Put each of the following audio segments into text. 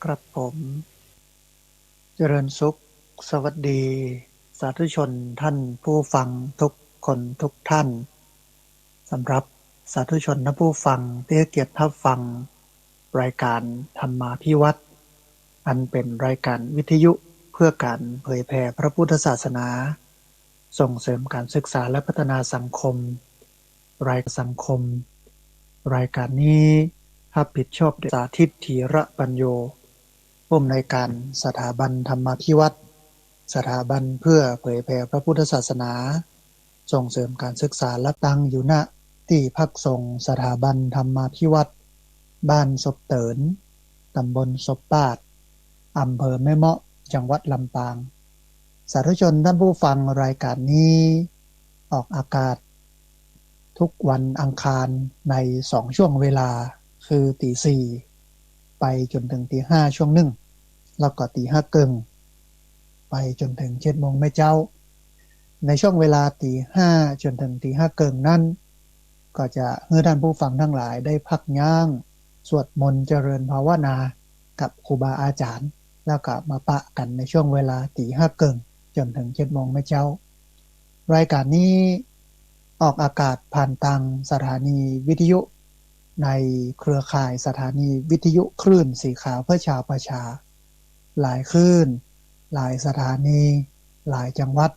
ครับผมเจริญสุขสวัสดีสาธุชนท่านผู้ฟังทุกคนทุกท่านสำหรับสาธุชนและผู้ฟังที่ให้เกียรติรับฟังรายการธรรมาภิวัตน์อันเป็นรายการวิทยุเพื่อการเผยแผ่พระพุทธศาสนาส่งเสริมการศึกษาและพัฒนาสังคมรายสังคมรายการนี้รับผิดชอบโดยสาธิตธีระปัญโยผู้อำนวยการสถาบันธรรมาภิวัตน์สถาบันเพื่อเผยแผ่พระพุทธศาสนาส่งเสริมการศึกษาและตั้งอยู่ณที่พักสงฆ์สถาบันธรรมาภิวัตน์บ้านศพเตินตำบลศพปาดอำเภอแม่เมาะจังหวัดลำปางสาธุชนท่านผู้ฟังรายการนี้ออกอากาศทุกวันอังคารใน2ช่วงเวลาคือตี 4ไปจนถึงตี 5ช่วงหนึ่งแล้วก็ตี 5เกิงไปจนถึง7โมงแม่เจ้าในช่วงเวลาตี 5จนถึงตี 5เกิงนั้นก็จะให้ท่านผู้ฟังทั้งหลายได้พักย่างสวดมนต์เจริญภาวนากับครูบาอาจารย์แล้วก็มาปะกันในช่วงเวลาตี 5เกิงจนถึง7โมงแม่เจ้ารายการนี้ออกอากาศผ่านทางสถานีวิทยุในเครือข่ายสถานีวิทยุคลื่นสีขาวเพื่อชาวประชาหลายคลื่นหลายสถานีหลายจังหวัด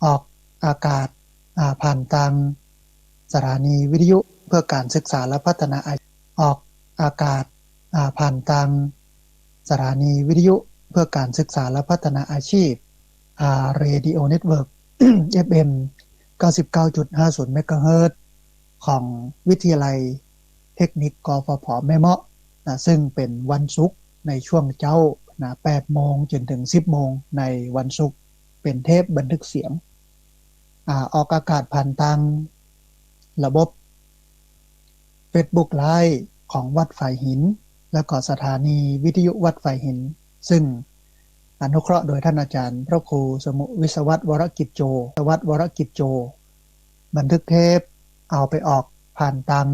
ออกอากาศผ่านทางสถานีวิทยุเพื่อการศึกษาและพัฒนาออกอากาศผ่านทางสถานีวิทยุเพื่อการศึกษาและพัฒนาอาชีพRadio Network FM 99.50 เมกะเฮิรตซ์ของวิทยาลัยเทคนิคกฟผแม่เมาะซึ่งเป็นวันศุกร์ในช่วงเจ้า8โมงจนถึง10โมงในวันศุกร์เป็นเทปบันทึกเสียงออกอากาศผ่านทางระบบ Facebook Live ของวัดฝ่ายหินและก็สถานีวิทยุวัดฝ่ายหินซึ่งอนุเคราะห์โดยท่านอาจารย์พระครูสมุวิศวัตรวรกิจโจบันทึกเทปเอาไปออกผ่านทาง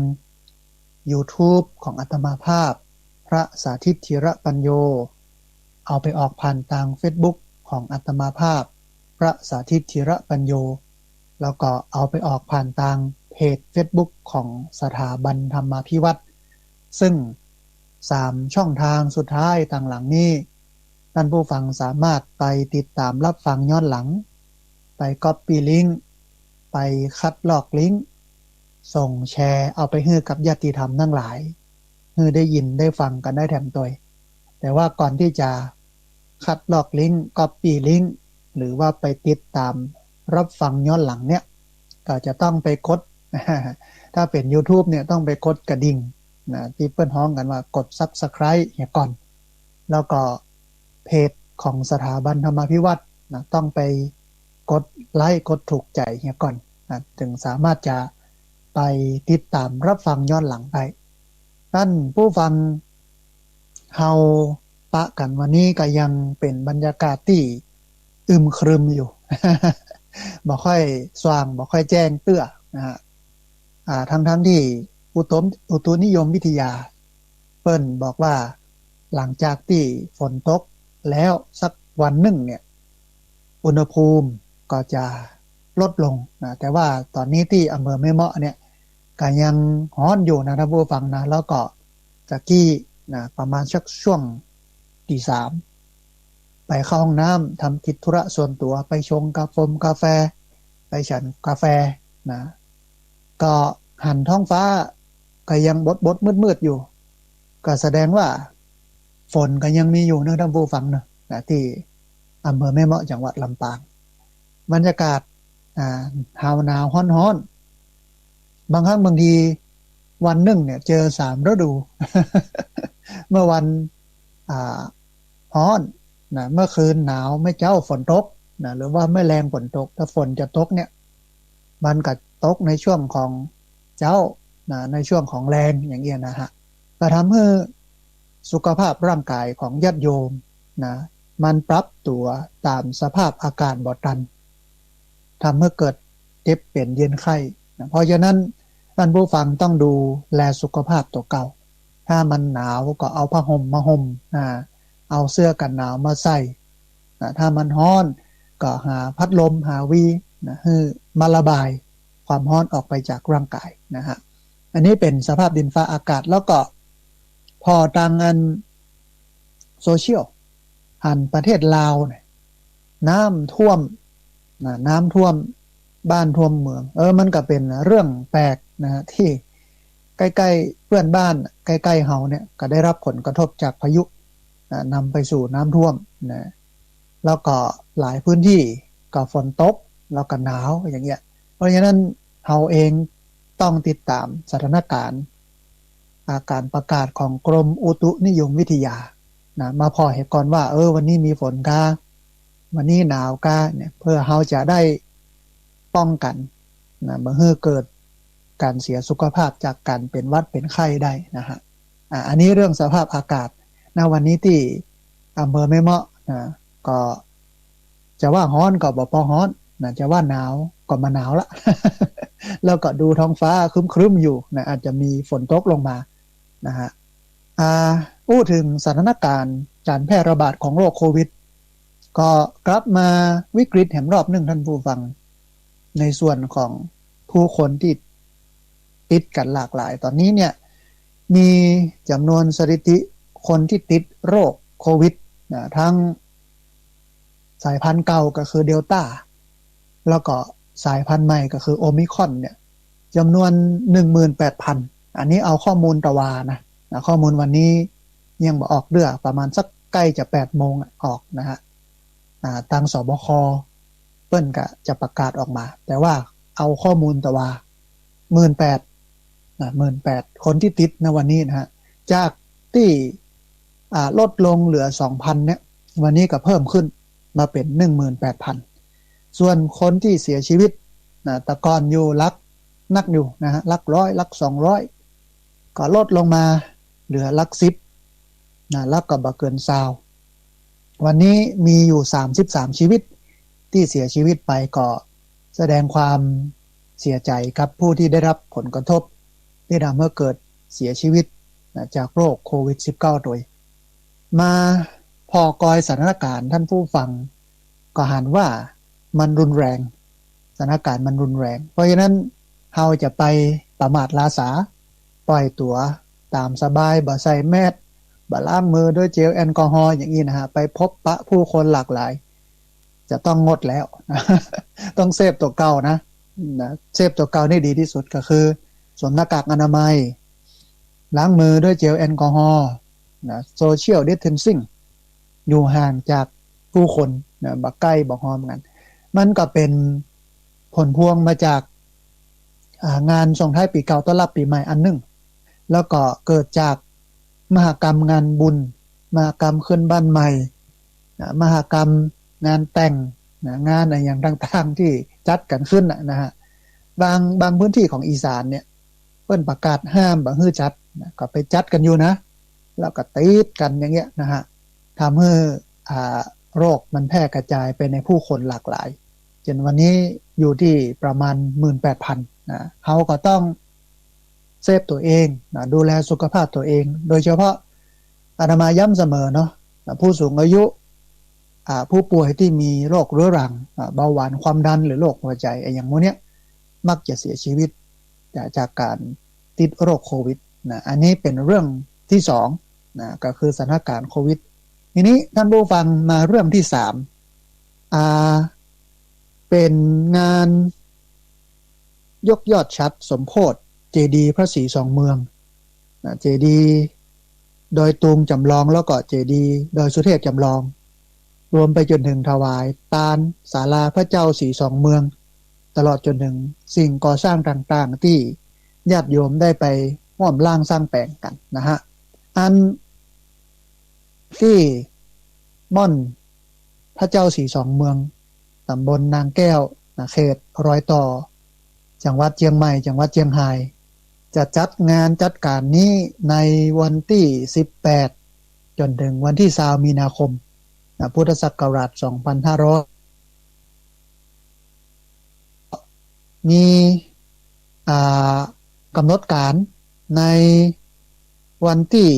YouTube ของอาตมาภาพพระสาธิตธีระปัญโยเอาไปออกผ่านทาง Facebook ของอาตมาภาพพระสาธิตธีระปัญโยแล้วก็เอาไปออกผ่านทางเพจ Facebook ของสถาบันธรรมาภิวัตน์ซึ่ง3ช่องทางสุดท้ายต่างหลังนี้ท่านผู้ฟังสามารถไปติดตามรับฟังย้อนหลังไป Copy Link ไปคัดลอกลิงก์ส่งแชร์เอาไปให้กับญาติธรรมทั้งหลายให้ได้ยินได้ฟังกันได้แถมตัวแต่ว่าก่อนที่จะคัดลอกลิงก์ Copy Link หรือว่าไปติดตามรับฟังย้อนหลังเนี่ยก็จะต้องไปกด ถ้าเป็น YouTube เนี่ยต้องไปกดกระดิ่งที่เปิ้นฮ้องกันว่ากด Subscribe เนี่ยก่อนแล้วก็เพจของสถาบันธรรมาภิวัตน์ต้องไปกดไลค์กดถูกใจเนี่ยก่อนถึงสามารถจะไปติดตามรับฟังย้อนหลังได้ท่านผู้ฟังเฮาปะกันวันนี้ก็ยังเป็นบรรยากาศที่อึมครึมอยู่ บ่ค่อยสว่างบ่ค่อยแจ้งเตื้อนะฮะทั้งที่อุตุนิยมวิทยาเปิ้นบอกว่าหลังจากที่ฝนตกแล้วสักวันหนึ่งเนี่ยอุณหภูมิก็จะลดลงนะแต่ว่าตอนนี้ที่อำเภอแม่เมาะเนี่ยก็ยังร้อนอยู่นะท่านผู้ฟังนะแล้วก็จากกี้นะประมาณสักช่วงตีสามไปเข้าห้องน้ำทำกิจธุระส่วนตัวไปชงกาแฟไปฉันกาแฟนะก็หันท้องฟ้าก็ยังบดมืดอยู่ก็แสดงว่าฝนก็ยังมีอยู่นะท่านผู้ฟังนะที่อำเภอแม่เมาะจังหวัดลำปางบรรยากาศหนาวร้อนบางครั้งบางทีวันหนึ่งเนี่ยเจอ3ฤดู เมื่อวันร้อนนะเมื่อคืนหนาวไม่เจ้าฝนตกนะหรือว่าไม่แรงฝนตกถ้าฝนจะตกเนี่ยมันก็ตกในช่วงของเจ้านะในช่วงของแรงอย่างเงี้ยนะฮะก็ทำให้สุขภาพร่างกายของญาติโยมนะมันปรับตัวตามสภาพอาการบ่ทันทำให้เกิดเจ็บเป็นเย็นไข้นะเพราะฉะนั้นท่านผู้ฟังต้องดูแลสุขภาพตัวเก่า ถ้ามันหนาวก็เอาผ้าห่มมาห่มเอาเสื้อกันหนาวมาใส่ถ้ามันร้อนก็หาพัดลมหาวีคือมาระบายความร้อนออกไปจากร่างกายนะฮะอันนี้เป็นสภาพดินฟ้าอากาศแล้วก็พอทางอันโซเชียลหันประเทศลาวเนี่ยน้ำท่วมน้ำท่วมบ้านท่วมเมืองมันก็เป็นเรื่องแปลกนะที่ใกล้ๆเพื่อนบ้านใกล้ๆเฮาเนี่ยก็ได้รับผลกระทบจากพายุนำไปสู่น้ำท่วมนะแล้วก็หลายพื้นที่ก็ฝนตกแล้วก็หนาวอย่างเงี้ยเพราะฉะนั้นเฮาเองต้องติดตามสถานการณ์อาการประกาศของกรมอุตุนิยมวิทยานะมาพอเหตุก่อนว่าวันนี้มีฝนกาวันนี้หนาวกาเนี่ยเพื่อเฮาจะได้ป้องกันนะเมื่อเกิดการเสียสุขภาพจากการเป็นหวัดเป็นไข้ได้นะฮะอันนี้เรื่องสภาพอากาศณวันนี้ที่อำเภอแม่เมาะนะก็จะว่าร้อนก็บ่พอร้อนนะจะว่าหนาวก็มาหนาวละ แล้วก็ดูท้องฟ้าครึ้มๆอยู่นะอาจจะมีฝนตกลงมานะฮะพูดถึงสถานการณ์การแพร่ระบาดของโรคโควิดก็กลับมาวิกฤตแห่งรอบหนึ่งท่านผู้ฟังในส่วนของผู้คนที่ติดกันหลากหลายตอนนี้เนี่ยมีจำนวนสถิติคนที่ติดโรคโควิดทั้งสายพันธุ์เก่าก็คือเดลต้าแล้วก็สายพันธุ์ใหม่ก็คือโอมิครอนเนี่ยจำนวน 18,000 อันนี้เอาข้อมูลตะวานะข้อมูลวันนี้ยังบ่ออกเดือประมาณสักใกล้จะ8 โมงออกนะฮะทางสบคเปิ้นก็จะประกาศออกมาแต่ว่าเอาข้อมูลตะวา18,000 คนที่ติดในวันนี้นะฮะจากที่ลดลงเหลือ 2,000 เนี่ยวันนี้ก็เพิ่มขึ้นมาเป็น 18,000 ส่วนคนที่เสียชีวิตแต่ก่อนอยู่ลักนักอยู่นะฮะลักร้อยลัก200ก็ลดลงมาเหลือลัก10ลักก็บ่เกิน20วันนี้มีอยู่33ชีวิตที่เสียชีวิตไปก็แสดงความเสียใจกับผู้ที่ได้รับผลกระทบที่ทำให้เกิดเสียชีวิตจากโรคโควิด -19 โดยมาพอกอยสถานการณ์ท่านผู้ฟังก็หันว่ามันรุนแรงสถานการณ์มันรุนแรงเพราะฉะนั้นเฮาจะไปประมาทลาสาปล่อยตัวตามสบายบ่ใส่แมสบ่ล้างมือด้วยเจลแอลกอฮอล์อย่างนี้นะฮะไปพบปะผู้คนหลากหลายจะต้องงดแล้ว ต้องเซฟตัวเก่านะเซฟตัวเก่านี่ดีที่สุดก็คือสวมหน้ากากอนามัยล้างมือด้วยเจลแอลกอฮอล์โซเชียลดิสเทนซิ่งอยู่ห่างจากผู้คนบ่ใกล้บ่หอมกันมันก็เป็นผลพวงมาจากงานส่งท้ายปีเก่าต้อนรับปีใหม่อันหนึ่งแล้วก็เกิดจากมหกรรมงานบุญมหกรรมขึ้นบ้านใหม่มหกรรมงานแต่งงานอะไรอย่างต่างๆที่จัดกันขึ้นนะฮะบางพื้นที่ของอีสานเนี่ยเพิ่นประกาศห้ามบ่ให้จัดก็ไปจัดกันอยู่นะแล้วก็ติดกันอย่างเงี้ยนะฮะทำให้โรคมันแพร่กระจายไปในผู้คนหลากหลายจนวันนี้อยู่ที่ประมาณ 18,000 เขาก็ต้องเซฟตัวเองดูแลสุขภาพตัวเองโดยเฉพาะอาตมาย้ำเสมอเนาะผู้สูงอายุผู้ป่วยที่มีโรคเรื้อรังเบาหวานความดันหรือโรคหัวใจอย่างพวกนี้มักจะเสียชีวิตจากการติดโรคโควิดอันนี้เป็นเรื่องที่2ก็คือสถานการณ์โควิดทีนี้ท่านผู้ฟังมาเรื่องที่3เป็นงานยกยอดชัดสมโพธิเจดีย์พระศรีสองเมืองเจดีย์ดอยตุงจำลองแล้วก็เจดีย์ดอยสุเทพจำลองรวมไปจนถึงถวายตาลศาลาพระเจ้าศรีสองเมืองตลอดจนถึงสิ่งก่อสร้างต่างๆที่ญาติโยมได้ไปร่วมร่างสร้างแปลงกันนะฮะอันที่ม่อนพระเจ้าศรีสองเมืองตำบลนางแก้วเขตรอยต่อจังหวัดเชียงใหม่จังหวัดเชียงรายจะจัดงานจัดการนี้ในวันที่18จนถึงวันที่20มีนาคมพุทธศักราช2500มีกำหนดการใน วันที่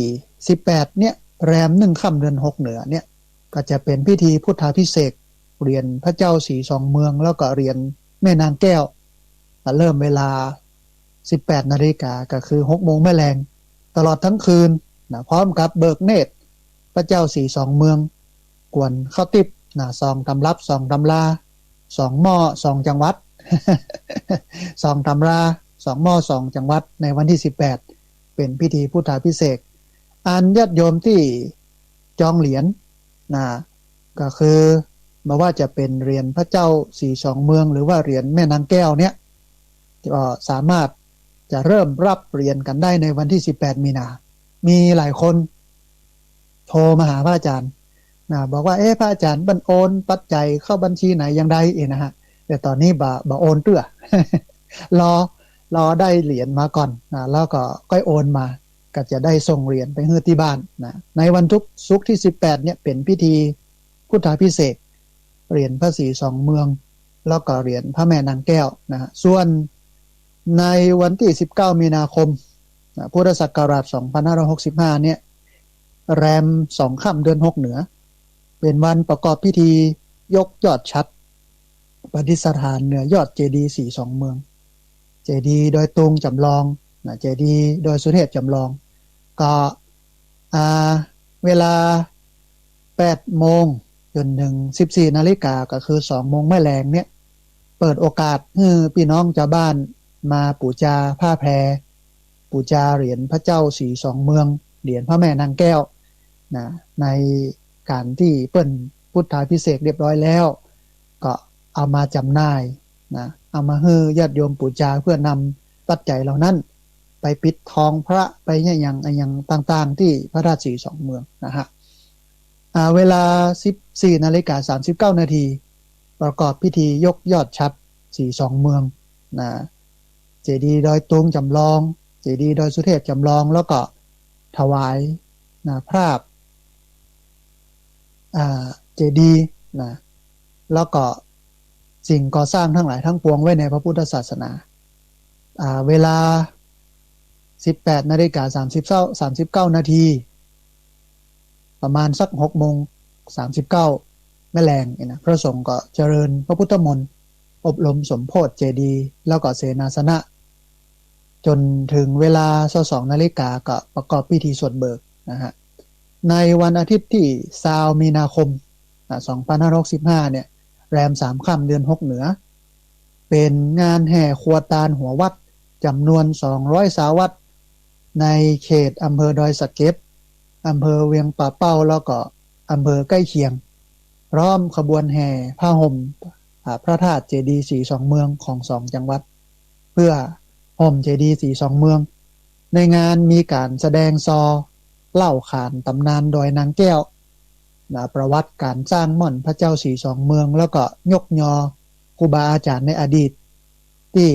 18เนี่ยแรม1ค่ำเดือน6เหนือเนี่ยก็จะเป็นพิธีพุทธาภิเษกเหรียญพระเจ้าสีสองเมืองแล้วก็เหรียญแม่นางแก้วเริ่มเวลา18นาฬิกาก็คือ6โมงแม่แรงตลอดทั้งคืนนะพร้อมกับเบิกเนตรพระเจ้าสีสองเมืองกวนข้าวติบนะซองตำรับซองตำราสองหม้อสองจังหวัด ซองตำราสองหม้อสองจังหวัดในวันที่18เป็นพิธีพุทธาภิเษกอันญาติโยมที่จองเหรียญนะก็คือมาว่าจะเป็นเหรียญพระเจ้าสีสองเมืองหรือว่าเหรียญแม่นางแก้วเนี่ยก็สามารถจะเริ่มรับเหรียญกันได้ในวันที่18มีนามีหลายคนโทรมาหาพระอาจารย์นะบอกว่าพระอาจารย์บันโอนปัจจัยเข้าบัญชีไหนอย่างใดนะฮะแต่ตอนนี้บ่โอนเตื้อ รอได้เหรียญมาก่อนนะแล้วก็ค่อยโอนมาก็จะได้ส่งเหรียญไปให้ที่บ้านนะในวันศุกร์ที่18เนี่ยเป็นพิธีพุทธาภิเษกเหรียญพระศรีสองเมืองแล้วก็เหรียญพระแม่นางแก้วนะส่วนในวันที่19มีนาคมนะพุทธศักราช2565เนี่ยแรม2ค่ำเดือน6เหนือเป็นวันประกอบพิธียกยอดชัดประดิษฐานเหนือยอดเจดีย์สีสองเมืองเจดีย์โดยตุงจำลองนะเจดีย์โดยสุเทพจำลองก็เวลา8โมงจนถึง14นาฬิกาก็คือ2โมงแม่แรงเนี่ยเปิดโอกาสให้พี่น้องชาวบ้านมาบูชาผ้าแพรบูชาเหรียญพระเจ้าสีสองเมืองเหรียญพระแม่นางแก้วนะในการที่เปิ้นพุทธาภิเษกเรียบร้อยแล้วก็เอามาจำหน่ายนะเอามาให้ญาติโยมบูชาเพื่อนำปัจจัยเหล่านั้นไปปิดทองพระไปอย่างต่างๆที่พระราชสีสองเมืองนะฮะเวลา 14:39 นาทีประกอบพิธียกยอดชัดสีสองเมืองนะเจดีย์ดอยตุงจำลองเจดีย์ดอยสุเทพจำลองแล้วก็ถวายนะภาพเจดีย์นะแล้วก็สิ่งก่อสร้างทั้งหลายทั้งปวงไว้ในพระพุทธศาสนาเวลา 18:39 นาทีประมาณสัก6:39แม่แรงนะพระสงฆ์ก็เจริญพระพุทธมนต์อบรมสมโภชเจดีย์แล้วก็เสนาสนะจนถึงเวลา 22 นาฬิกาก็ประกอบพิธีสวดเบิกนะฮะในวันอาทิตย์ที่20มีนาคม2565เนี่ยแรม3ค่ำเดือน6เหนือเป็นงานแห่ครัวตาลหัววัดจำนวน200สาวัดในเขตอำเภอดอยสะเก็ดอำเภอเวียงป่าเป้าแล้วก็อำเภอใกล้เคียงพร้อมขบวนแห่ผ้าห่มพระธาตุเจดีย์สีสองเมืองของ2จังหวัดเพื่อห่มเจดีย์สีสองเมืองในงานมีการแสดงซอเล่าขานตำนานดอยนางแก้วประวัติการสร้างม่อนพระเจ้าสีสองเมืองแล้วก็ยกยอครูบาอาจารย์ในอดีตที่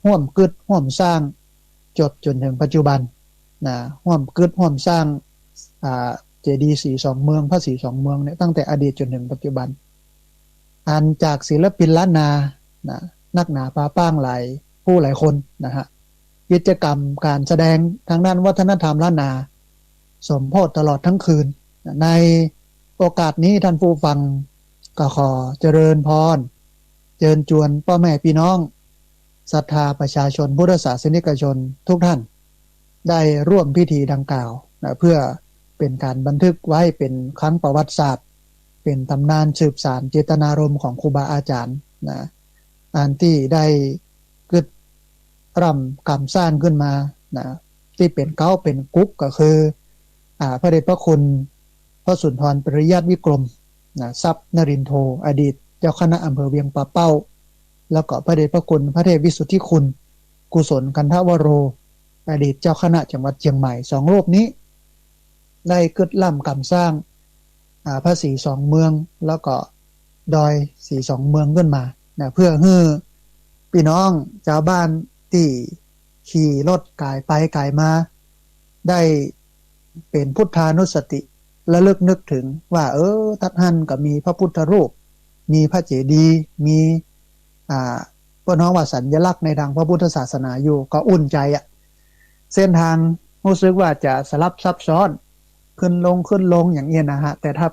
ร่วมกึศร่วมสร้างจนถึงปัจจุบันร่วมกึศร่วมสร้างเจดีย์สีสองเมืองพระสีสองเมืองเนี่ยตั้งแต่อดีตจนถึงปัจจุบันอันจากศิลปินล้านนานักหนาปาป้างหลายผู้หลายคนนะฮะกิจกรรมการแสดงทางด้านวัฒนธรรมล้านนาสมโภชตลอดทั้งคืนในโอกาสนี้ท่านผู้ฟังก็ขอเจริญพรเชิญชวนพ่อแม่พี่น้องศรัทธาประชาชนพุทธศาสนิกชนทุกท่านได้ร่วมพิธีดังกล่าวเพื่อเป็นการบันทึกไว้เป็นครั้งประวัติศาสตร์เป็นตำนานสืบสานเจตนารมณ์ของครูบาอาจารย์อันที่ได้เกิดร่ำกำสร้างขึ้นมาที่เป็นเก้าเป็นกุ๊กก็คือพระเดชพระคุณพระสุนทรปริยัติวิกรมทรัพย์นรินทร์โทอดีตเจ้าคณะอำเภอเวียงป่าเป้าแล้วก็พระเดชพระคุณพระเทพวิสุทธิคุณกุศลกันทวโรอดีตเจ้าคณะจังหวัดเชียงใหม่2รูปนี้ได้เกิดล่ำกำสร้างพระศรีสองเมืองแล้วก็ดอยศรีสองเมืองขึ้นมาเพื่อให้พี่น้องชาวบ้านที่ขี่รถกายไปกายมาได้เป็นพุทธานุสติและลึกนึกถึงว่าทัดหันก็มีพระพุทธรูปมีพระเจดีย์มีพวกน้องว่าสัญลักษณ์ในทางพระพุทธศาสนาอยู่ก็อุ่นใจเส้นทาง รู้สึกว่าจะสลับซับซ้อนขึ้นลงขึ้นลงอย่างเงี้ยนะฮะแต่ถ้า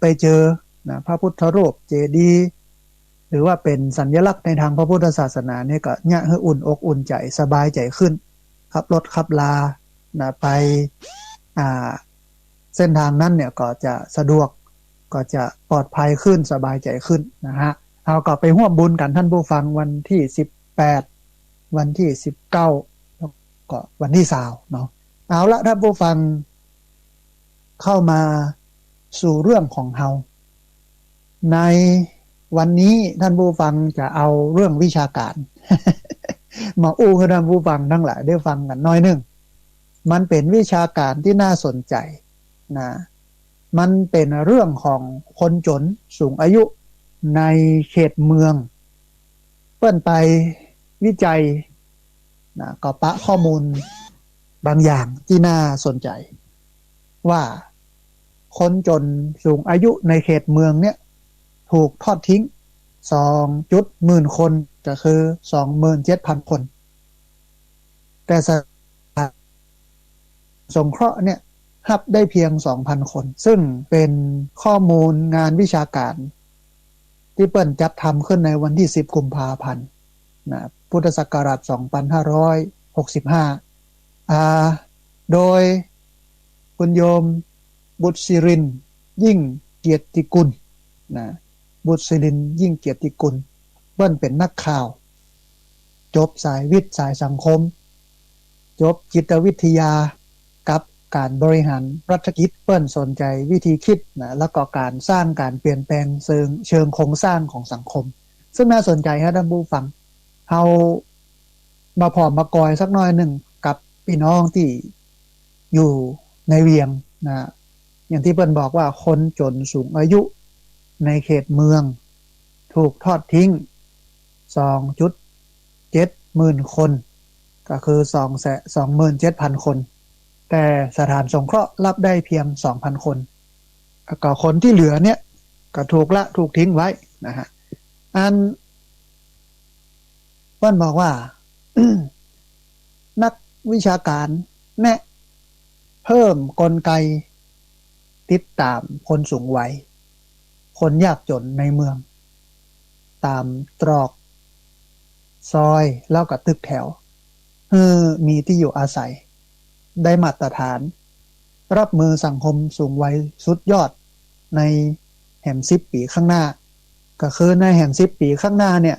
ไปเจอนะพระพุทธรูปเจดีย์หรือว่าเป็นสัญลักษณ์ในทางพระพุทธศาสนาเนี่ยก็เนี่ยให้อุ่นอกอุ่นใจสบายใจขึ้นขับรถขับลานะไปอ่าเส้นทางนั้นเนี่ยก็จะสะดวกก็จะปลอดภัยขึ้นสบายใจขึ้นนะฮะเอาก็ไปร่วมบุญกันท่านผู้ฟังวันที่18วันที่19แล้วก็วันที่20เนาะเอาละท่านผู้ฟังเข้ามาสู่เรื่องของเฮาในวันนี้ท่านผู้ฟังจะเอาเรื่องวิชาการ มาอู้ให้ท่านผู้ฟังทั้งหลายได้ฟังกันน้อยหนึ่งมันเป็นวิชาการที่น่าสนใจนะมันเป็นเรื่องของคนจนสูงอายุในเขตเมืองเปิ้นไปวิจัยนะก็ปะข้อมูลบางอย่างที่น่าสนใจว่าคนจนสูงอายุในเขตเมืองเนี่ยถูกทอดทิ้ง2.10,000 คนก็คือ 27,000 คนแต่สถานสงเคราะห์เนี่ยรับได้เพียง 2,000 คนซึ่งเป็นข้อมูลงานวิชาการที่เปิ้นจัดทำขึ้นในวันที่10 กุมภาพันธ์นะพุทธศักราช 2565โดยคุณโยมบุตรศิรินทร์ยิ่งเกียรติกุลนะบุตรศิรินทร์ยิ่งเกียรติกุลเปิ้นเป็นนักข่าวจบสายวิทย์สายสังคมจบจิตวิทยากับการบริหารรัฐกิจเปิ้นสนใจวิธีคิดนะแล้วก็การสร้างการเปลี่ยนแปลงเชิงโครงสร้างของสังคมซึ่งน่าสนใจครับท่านผู้ฟังเฮามาพอมากอยสักหน่อยหนึ่งกับพี่น้องที่อยู่ในเวียงนะอย่างที่เปิ้นบอกว่าคนจนสูงอายุในเขตเมืองถูกทอดทิ้ง 2.70,000 คนก็คือ 27,000 คนแต่สถานสงเคราะห์รับได้เพียง 2,000 คนก็คนที่เหลือเนี่ยก็ถูกทิ้งไว้นะฮะอันเปิ้นบอกว่า นักวิชาการแนะเพิ่มกลไกติดตามคนสูงวัยคนยากจนในเมืองตามตรอกซอยแล้วก็ตึกแถวมีที่อยู่อาศัยได้มาตรฐานรับมือสังคมสูงวัยสุดยอดในแห่ง10 ปีข้างหน้าก็คือในแห่ง10 ปีข้างหน้าเนี่ย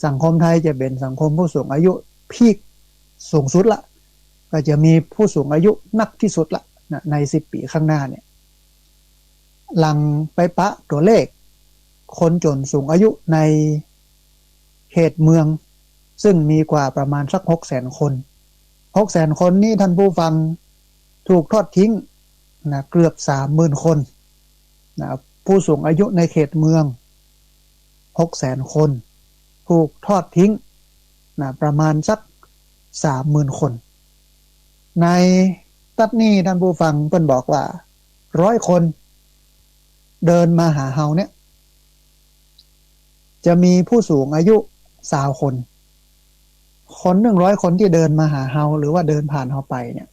สังคมไทยจะเป็นสังคมผู้สูงอายุพีคสูงสุดละก็จะมีผู้สูงอายุนักที่สุดละใน10 ปีข้างหน้าเนี่ยหลังไปปะตัวเลขคนจนสูงอายุในเขตเมืองซึ่งมีกว่าประมาณสัก 600,000 คน600,000 คนนี่ท่านผู้ฟังถูกทอดทิ้งนะเกือบ 30,000 คนนะผู้สูงอายุในเขตเมือง 600,000 คนถูกทอดทิ้งนะประมาณสัก 30,000 คนในตัดนี้ท่านผู้ฟังเพิ่นบอกว่า100 คนเดินมาหาเฮาเนี่ยจะมีผู้สูงอายุ20 คน100 คนที่เดินมาหาเฮาหรือว่าเดินผ่านเฮาไปเนี่ย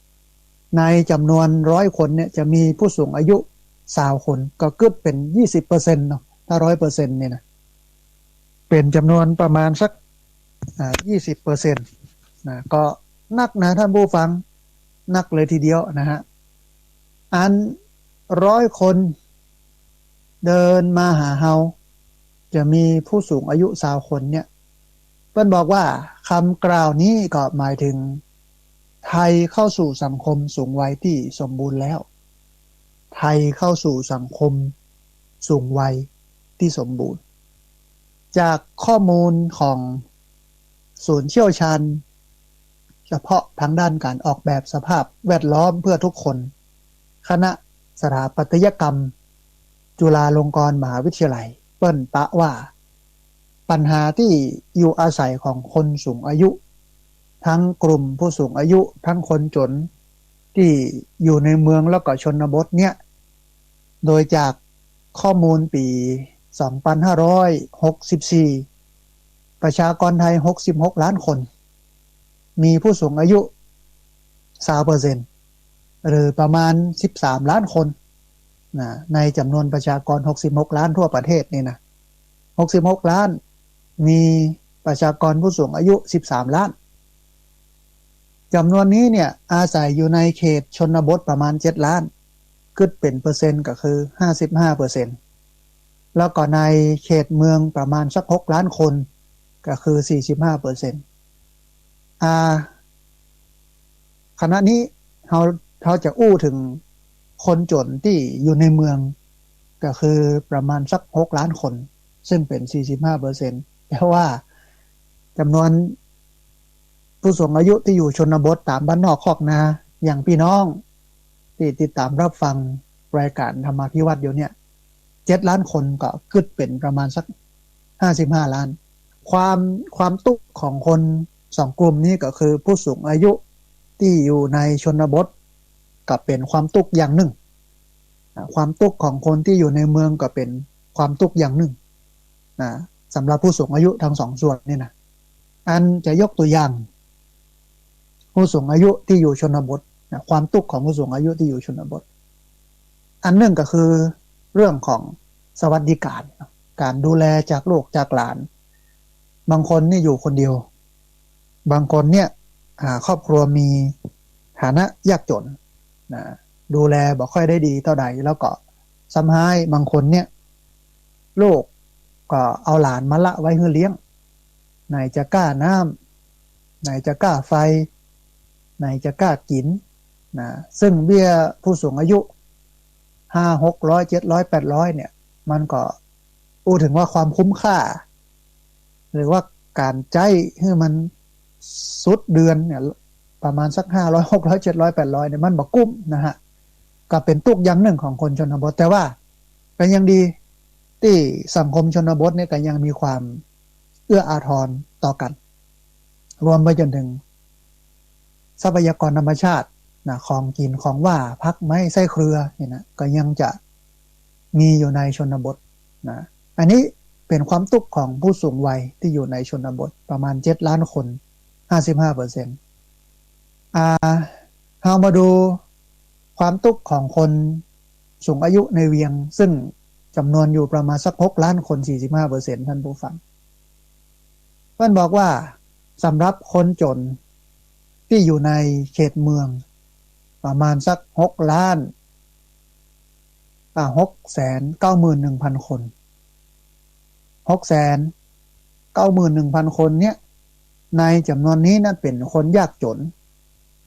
ในจำนวน100 คนเนี่ยจะมีผู้สูงอายุ20 คนก็เกิดเป็น 20% เนาะถ้า 100% เนี่ยนะเป็นจำนวนประมาณสัก20% นะก็นักนะท่านผู้ฟังนักเลยทีเดียวนะฮะอัน100 คนเดินมาหาเฮาจะมีผู้สูงอายุ20 คนเนี่ยเพิ่นบอกว่าคำกล่าวนี้ก็หมายถึงไทยเข้าสู่สังคมสูงวัยที่สมบูรณ์แล้วไทยเข้าสู่สังคมสูงวัยที่สมบูรณ์จากข้อมูลของศูนย์เชี่ยวชาญเฉพาะทางด้านการออกแบบสภาพแวดล้อมเพื่อทุกคนคณะสถาปัตยกรรมจุฬาลงกรณ์มหาวิทยาลัยเปิ้นปะว่าปัญหาที่อยู่อาศัยของคนสูงอายุทั้งกลุ่มผู้สูงอายุทั้งคนจนที่อยู่ในเมืองแล้วก็ชนบทเนี่ยโดยจากข้อมูลปี 2564 ประชากรไทย66 ล้านคนมีผู้สูงอายุ 20%หรือประมาณ13ล้านคนนะในจำนวนประชากร66ล้านทั่วประเทศนี่นะ66ล้านมีประชากรผู้สูงอายุ13ล้านจำนวนนี้เนี่ยอาศัยอยู่ในเขตชนบทประมาณ7ล้านคิดเป็นเปอร์เซ็นต์ก็คือ55%แล้วก็ในเขตเมืองประมาณสัก6ล้านคนก็คือ45%ขณะนี้เราจะอู้ถึงคนจนที่อยู่ในเมืองก็คือประมาณสัก6ล้านคนซึ่งเป็น45%แต่ว่าจำนวนผู้สูงอายุที่อยู่ชนบทตามบ้านนอกคอกนาอย่างพี่น้องที่ติดตามรับฟังรายการธรรมาภิวัตน์อยู่เนี่ย7ล้านคนก็ขึ้นเป็นประมาณสัก55ล้านความทุกข์ของคนสองกลุ่มนี้ก็คือผู้สูงอายุที่อยู่ในชนบทก็เป็นความทุกข์อย่างหนึ่งความทุกข์ของคนที่อยู่ในเมืองก็เป็นความทุกข์อย่างหนึ่งสำหรับผู้สูงอายุทั้งสองส่วนนี่นะอันจะยกตัวอย่างผู้สูงอายุที่อยู่ชนบทความทุกข์ของผู้สูงอายุที่อยู่ชนบทอันหนึ่งก็คือเรื่องของสวัสดิการดูแลจากลูกจากหลานบางคนนี่อยู่คนเดียวบางคนเนี่ยครอบครัวมีฐานะยากจนดูแลบ่ค่อยได้ดีเท่าใดแล้วก็ซ้ำให้บางคนเนี่ยลูกก็เอาหลานมาละไว้ให้เลี้ยงไหนจะกล้าน้ำไหนจะกล้าไฟไหนจะกล้ากินซึ่งเบี้ยผู้สูงอายุ500 600 700 800เนี่ยมันก็พูดถึงว่าความคุ้มค่าหรือว่าการใจให้มันสุดเดือนเนี่ยประมาณสัก500 600 700 800เนี่ยมันบ่กุ้มนะฮะก็เป็นตุกอย่างหนึ่งของคนชนบทแต่ว่าก็ยังดีที่สังคมชนบทเนี่ยก็ยังมีความเอื้ออาทรต่อกันรวมไปจนถึงทรัพยากรธรรมชาติของกินของว่าพักไม้ไส้เครือเนี่ยนะก็ยังจะมีอยู่ในชนบทอันนี้เป็นความทุกข์ของผู้สูงวัยที่อยู่ในชนบทประมาณ7ล้านคน 55%เรามาดูความทุกข์ของคนสูงอายุในเวียงซึ่งจำนวนอยู่ประมาณสัก6ล้านคน 45% ท่านผู้ฟังเพื่อนบอกว่าสำหรับคนจนที่อยู่ในเขตเมืองประมาณสัก6ล้าน691,000 คน691,000 คนเนี่ยในจำนวนนี้นั่นเป็นคนยากจน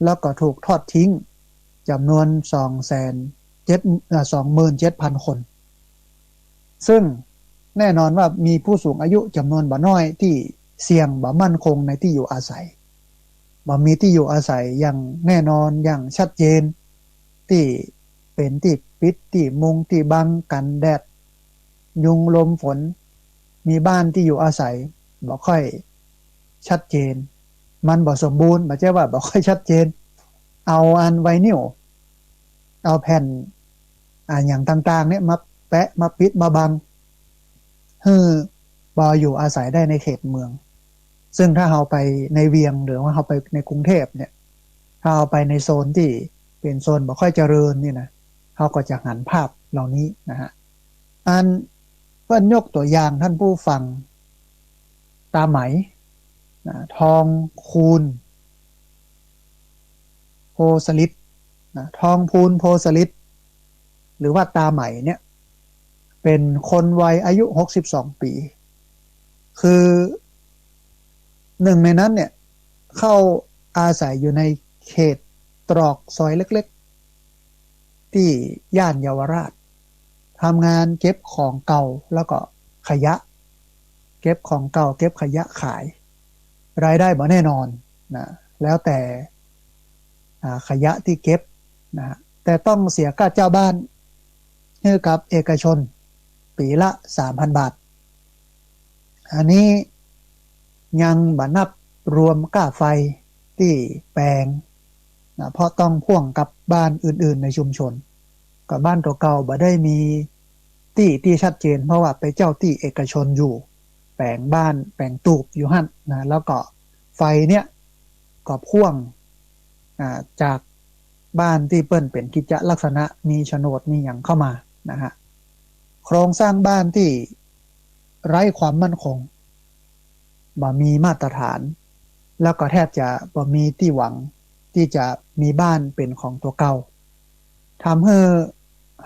แล้วก็ถูกทอดทิ้งจำนวน 27,000 คนซึ่งแน่นอนว่ามีผู้สูงอายุจำนวนบ่น้อยที่เสี่ยงบ่มั่นคงในที่อยู่อาศัยบ่มีที่อยู่อาศัยอย่างแน่นอนอย่างชัดเจนที่เป็นที่ปิดที่มุงที่บังกันแดดยุงลมฝนมีบ้านที่อยู่อาศัยบ่ค่อยชัดเจนมันบ่สมบูรณ์บ่ใช่ว่าบ่ค่อยชัดเจนเอาอันไวนิลเอาแผ่นอย่างต่างๆเนี่ยมาแปะมาปิดมาบังบ่อยู่อาศัยได้ในเขตเมืองซึ่งถ้าเราไปในเวียงหรือว่าเราไปในกรุงเทพเนี่ยถ้าเราไปในโซนที่เป็นโซนบ่ค่อยเจริญนี่นะเราก็จะหันภาพเหล่านี้นะฮะอันเพื่อนยกตัวอย่างท่านผู้ฟังตาไหมทองคูณโพสลิดทองพูนโพสลิดหรือว่าตาไหมเนี่ยเป็นคนวัยอายุ62ปีคือหนึ่งในนั้นเนี่ยเข้าอาศัยอยู่ในเขตตรอกซอยเล็กๆที่ย่านเยาวราชทำงานเก็บของเก่าแล้วก็ขยะเก็บของเก่าเก็บขยะขายรายได้บ่แน่นอนแล้วแต่ขยะที่เก็บแต่ต้องเสียค่าเจ้าบ้านให้กับเอกชนปีละ 3,000 บาทอันนี้ยังบ่นับรวมค่าไฟที่แปลงเพราะต้องพ่วงกับบ้านอื่นๆในชุมชนกับบ้านเก่าๆบ่ได้มีที่ชัดเจนเพราะว่าไปเจ้าที่เอกชนอยู่แปลงบ้านแปลงตูบอยู่หั่นแล้วก็ไฟเนี่ยก็พ่วงจาก บ้านที่เปิ้นเป็นกิจลักษณะมีโฉนดมีอย่างเข้ามานะฮะโครงสร้างบ้านที่ไร้ความมั่นคงบ่มีมาตรฐานแล้วก็แทบจะบ่มีที่หวังที่จะมีบ้านเป็นของตัวเก่าทำให้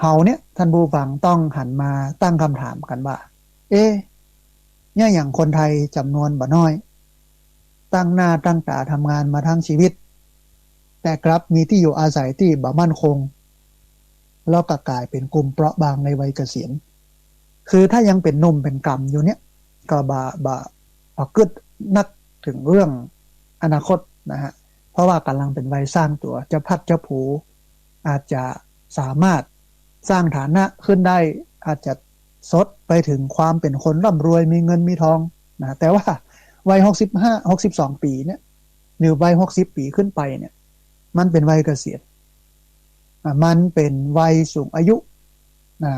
เฮาเนี่ยท่านผู้ฟังต้องหันมาตั้งคำถามกันว่าเอ๊ะเนี่ยอย่างคนไทยจำนวนบ่น้อยตั้งหน้าตั้งตาทำงานมาทั้งชีวิตแต่กลับมีที่อยู่อาศัยที่บ่มั่นคงแล้วก็กลายเป็นกลุ่มเปราะบางในวัยเกษียณคือถ้ายังเป็นหนุ่มเป็นกำอยู่เนี่ยก็บ่กึดนักถึงเรื่องอนาคตนะฮะเพราะว่ากำลังเป็นวัยสร้างตัวจะพัดจะผูอาจจะสามารถสร้างฐานะขึ้นได้อาจจะสดไปถึงความเป็นคนร่ำรวยมีเงินมีทองนะแต่ว่าวัย62 ปีเนี่ยหรือวัย60 ปีขึ้นไปเนี่ยมันเป็นวัยเกษียณมันเป็นวัยสูงอายุนะ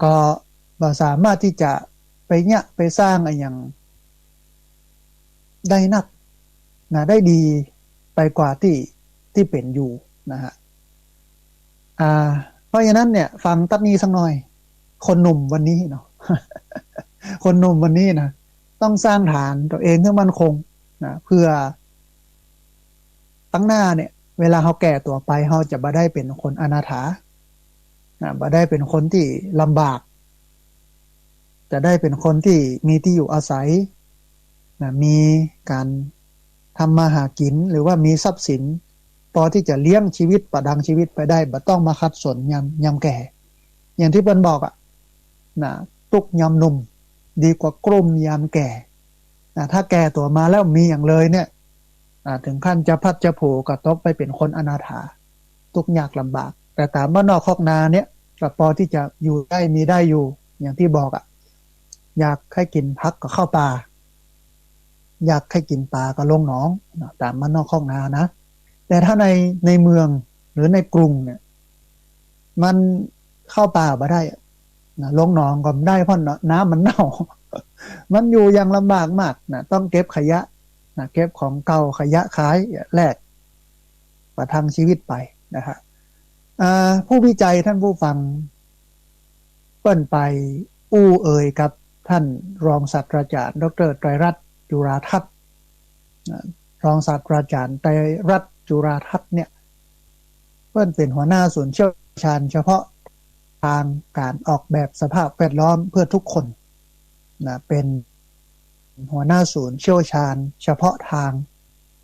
ก็บ่สามารถที่จะไปเนี่ยไปสร้างอะไรอย่างได้นักนะได้ดีไปกว่าที่เป็นอยู่นะฮะเพราะฉะนั้นเนี่ยฟังตัดนี้สักหน่อยคนหนุ่มวันนี้เนาะ คนหนุ่มวันนี้นะต้องสร้างฐานตัวเองให้มั่นคงนะเพื่อตั้งหน้าเนี่ยเวลาเขาแก่ตัวไปเขาจะบ่ได้เป็นคนอนาถานะบ่ได้เป็นคนที่ลำบากจะได้เป็นคนที่มีที่อยู่อาศัยนะมีการทำมาหากินหรือว่ามีทรัพย์สินพอที่จะเลี้ยงชีวิตประดังชีวิตไปได้บ่ต้องมาคัดสนยำแก่อย่างที่เปิ้นบอกอะนะตุกยำหนุ่มดีกว่ากลุ่มยามแก่นะถ้าแก่ตัวมาแล้วมีอย่างเลยเนี่ยถึงขั้นจะพัดจะผูก็ตกไปเป็นคนอนาถาทุกข์ยากลำบากแต่ตามบ้านนอกคอกนาเนี่ยก็พอที่จะอยู่ได้มีได้อยู่อย่างที่บอกอยากให้กินพักก็เข้าป่าอยากให้กินปลาก็ลงหนองตามบ้านนอกคอกนานะแต่ถ้าในเมืองหรือในกรุงเนี่ยมันเข้าป่าบ่ได้นะลงหนองก็ไม่ได้เพราะน้ำมันเน่า มันอยู่อย่างลำบากมากนะต้องเก็บขยะนะเก็บของเก่าขยะขายแลกประทังชีวิตไปนะฮะผู้วิจัยท่านผู้ฟังเปิ้นไปเอ่ยกับท่านรองศาสตราจารย์ดร.ไตรรัตน์จุฬาทัศน์รองศาสตราจารย์ไตรรัตน์จุฬาทัศน์เนี่ยเปิ้นเป็นหัวหน้าศูนย์เชี่ยวชาญเฉพาะทางการออกแบบสภาพแวดล้อมเพื่อทุกคนนะเป็นหัวหน้าศูนย์เชี่ยวชาญเฉพาะทาง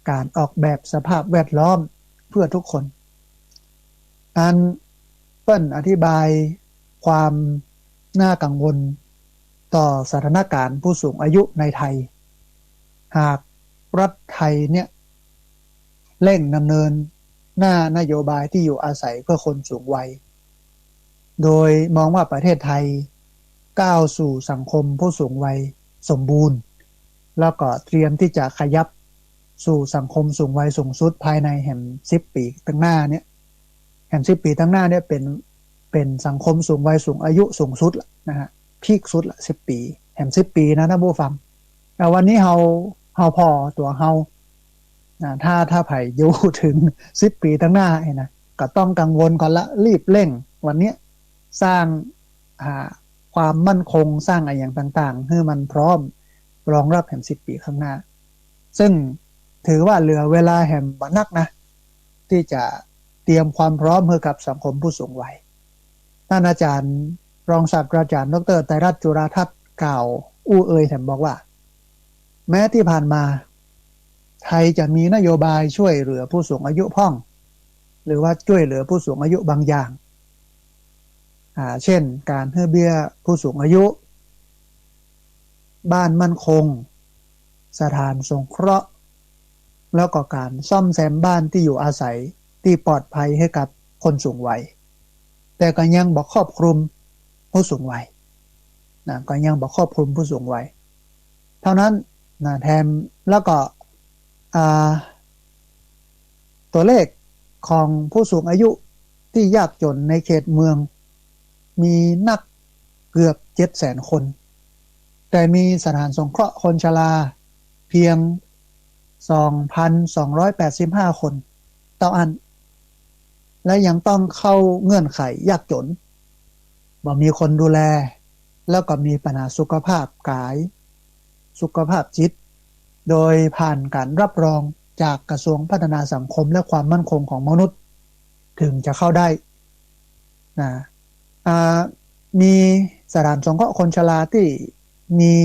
การออกแบบสภาพแวดล้อมเพื่อทุกคนอันเปิ้นอธิบายความน่ากังวลต่อสถานการณ์ผู้สูงอายุในไทยหากรัฐไทยเนี่ยเร่งดำเนินหน้านโยบายที่อยู่อาศัยเพื่อคนสูงวัยโดยมองว่าประเทศไทยก้าวสู่สังคมผู้สูงวัยสมบูรณ์แล้วก็เตรียมที่จะขยับสู่สังคมสูงวัยสูงสุดภายในแห่ง10 ปีตั้งหน้าเนี่ยแห่ง10 ปีตั้งหน้าเนี่ยเป็นสังคมสูงวัยสูงอายุสูงสุดนะฮะพีคสุดละ10 ปีแห่ง10 ปีนะท่านผู้ฟังแต่วันนี้เฮาพอตัวเฮานะถ้าไผ่อยู่ถึง10 ปีตั้งหน้านะก็ต้องกังวลก่อนละรีบเร่งวันนี้สร้างความมั่นคงสร้างอะไรอย่างต่างๆให้มันพร้อมรองรับแห่ง10 ปีข้างหน้าซึ่งถือว่าเหลือเวลาแห่งบันักนะที่จะเตรียมความพร้อมให้กับสังคมผู้สูงวัยท่านอาจารย์รองศาสตราจารย์ดร.ไตรรัตน์จุฬาทัศน์กล่าวเอ่ยแถมบอกว่าแม้ที่ผ่านมาไทยจะมีนโยบายช่วยเหลือผู้สูงอายุพ่องหรือว่าช่วยเหลือผู้สูงอายุบางอย่างเช่นการให้เบี้ยผู้สูงอายุบ้านมั่นคงสถานสงเคราะห์แล้วก็การซ่อมแซมบ้านที่อยู่อาศัยที่ปลอดภัยให้กับคนสูงวัยแต่ก็ยังบ่ครอบคลุมผู้สูงวัยนะก็ยังบ่ครอบคลุมผู้สูงวัยเท่านั้นนะแถมแล้วก็ตัวเลขของผู้สูงอายุที่ยากจนในเขตเมืองมีนักเกือบ 700,000 คนแต่มีสถานสงเคราะห์คนชราเพียง 2,285 คนต่ออัน และยังต้องเข้าเงื่อนไขยากจนบ่มีคนดูแลแล้วก็มีปัญหาสุขภาพกายสุขภาพจิตโดยผ่านการรับรองจากกระทรวงพัฒนาสังคมและความมั่นคงของมนุษย์ถึงจะเข้าได้นะมีสถานสงเคราะห์คนชราที่มี